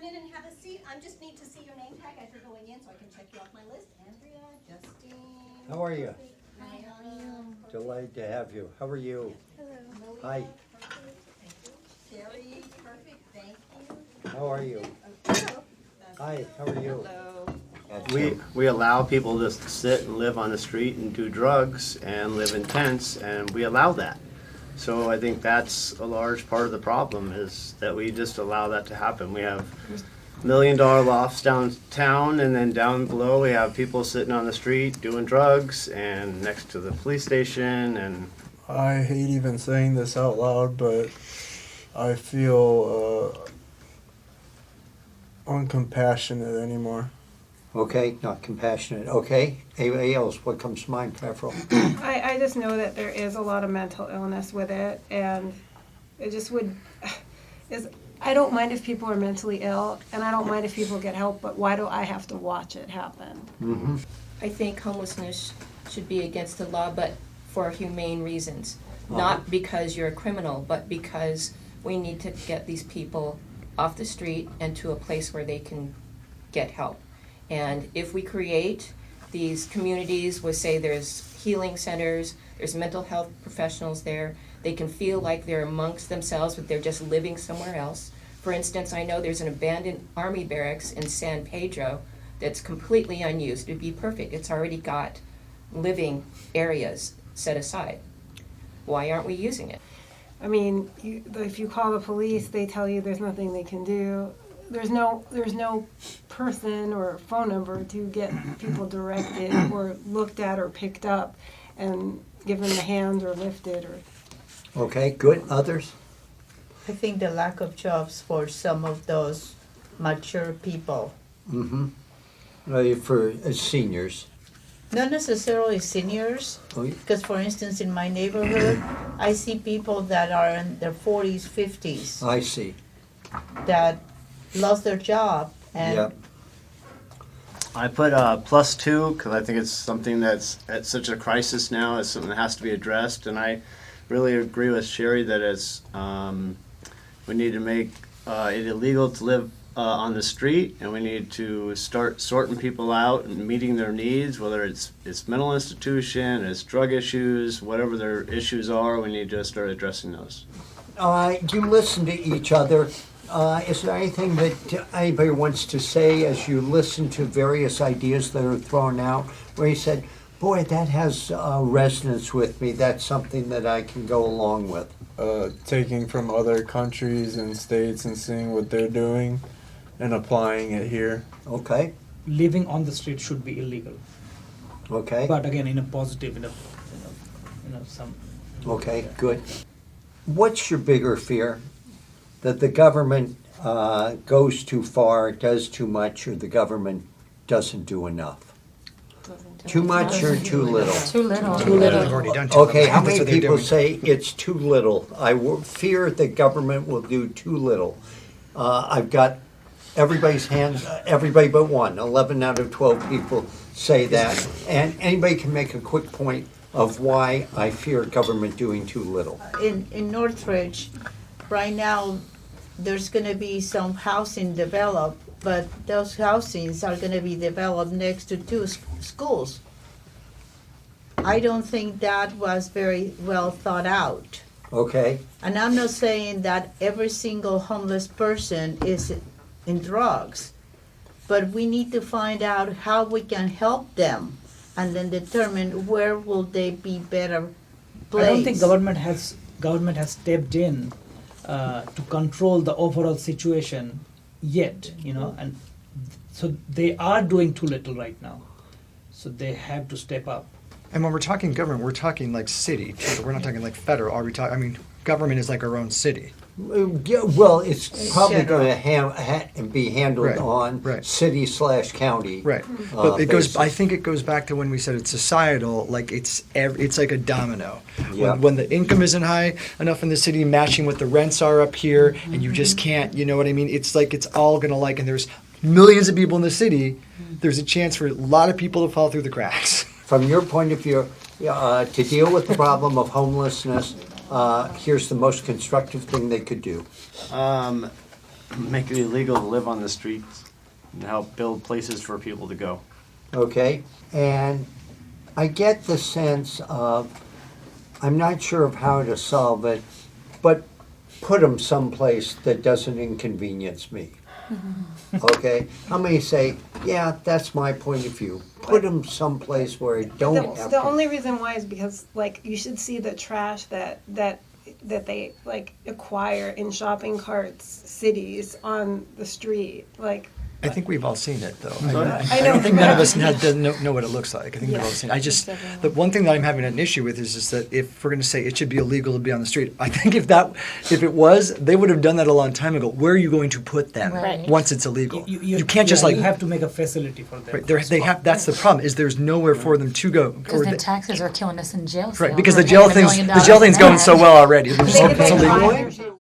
in and have a seat. I just need to see your name tag as you're going in so I can check you off my list. Andrea, Justine. How are you? Hi, how are you? Delighted to have you. How are you? Hello. Hi. Perfect, thank you. Sherry, perfect, thank you. How are you? Hello. Hi, how are you? Hello. We allow people to sit and live on the street and do drugs and live in tents, and we allow that. So I think that's a large part of the problem, is that we just allow that to happen. We have $1 million lofts downtown, and then down below we have people sitting on the street doing drugs and next to the police station. And I hate even saying this out loud, but I feel uncompassionate anymore. Okay, not compassionate. Okay, anybody else? What comes to mind, Pefferle? I just know that there is a lot of mental illness with it, and it just I don't mind if people are mentally ill, and I don't mind if people get help, but why do I have to watch it happen? Mm-hmm. I think homelessness should be against the law, but for humane reasons. Not because you're a criminal, but because we need to get these people off the street and to a place where they can get help. And if we create these communities with, say, there's healing centers, there's mental health professionals there, they can feel like they're amongst themselves, but they're just living somewhere else. For instance, I know there's an abandoned army barracks in San Pedro that's completely unused. It'd be perfect. It's already got living areas set aside. Why aren't we using it? I mean, if you call the police, they tell you there's nothing they can do. There's no person or phone number to get people directed or looked at or picked up and given the hand or lifted or. Okay, good. Others? I think the lack of jobs for some of those mature people. Mm-hmm. For seniors. Not necessarily seniors, Oh, because for instance, in my neighborhood, I see people that are in their 40s, 50s, I see. that lost their job and Yep. I put +2 because I think it's something that's at such a crisis now. It's something that has to be addressed, and I really agree with Sherry that it's we need to make it illegal to live on the street, and we need to start sorting people out and meeting their needs, whether it's mental institution, it's drug issues, whatever their issues are. We need to start addressing those. You listen to each other. Is there anything that anybody wants to say as you listen to various ideas that are thrown out, where you said, boy, that has resonance with me, that's something that I can go along with? Taking from other countries and states and seeing what they're doing and applying it here. Okay, Living on the street should be illegal, okay, but again, in a positive, some. okay, good. What's your bigger fear? That the government goes too far, does too much, or the government doesn't do enough? Too much or too little? Too little. Too little. They've already done Okay, how many people say it's too little? I fear the government will do too little. I've got everybody's hands, everybody but one. 11 out of 12 people say that. And anybody can make a quick point of why I fear government doing too little. in Northridge, right now, there's gonna be some housing developed, but those housings are gonna be developed next to two schools. I don't think that was very well thought out. Okay, And I'm not saying that every single homeless person is in drugs, but we need to find out how we can help them and then determine where will they be better placed. I don't think government has stepped in to control the overall situation yet, and so they are doing too little right now. So they have to step up. And when we're talking government, we're talking like city too. We're not talking like federal. Are we talking? I mean, government is like our own city. yeah, well, it's probably going to be handled Right, on right. city/county. Right. But it goes. basis. I think it goes back to when we said it's societal. Like it's like a domino. Yeah. When the income isn't high enough in the city, matching what the rents are up here, and you just can't. You know what I mean? It's like it's all gonna and there's millions of people in the city. There's a chance for a lot of people to fall through the cracks. From your point of view, to deal with the problem of homelessness, here's the most constructive thing they could do. make it illegal to live on the streets and help build places for people to go. Okay? And I get the sense of, I'm not sure of how to solve it, but put them someplace that doesn't inconvenience me. Okay? How many say, yeah, that's my point of view. Put them someplace where I don't have The to. only reason why is because, like, you should see the trash that they, like, acquire in shopping carts, cities, on the street, like. I think we've all seen it, though. I I know, don't think but none of I- us know what it looks like. I think we've all seen it. I just, the one thing that I'm having an issue with is just that if we're going to say it should be illegal to be on the street, I think if it was, they would have done that a long time ago. Where are you going to put them Right. once it's illegal? You can't just you have to make a facility for them. right, they have. That's the problem. Is there's nowhere for them to go. Because Or then the- taxes are killing us in jail. right, sales. because We're the jail paying $1 thing's million going for so that. well already. It's They illegal. buy their shit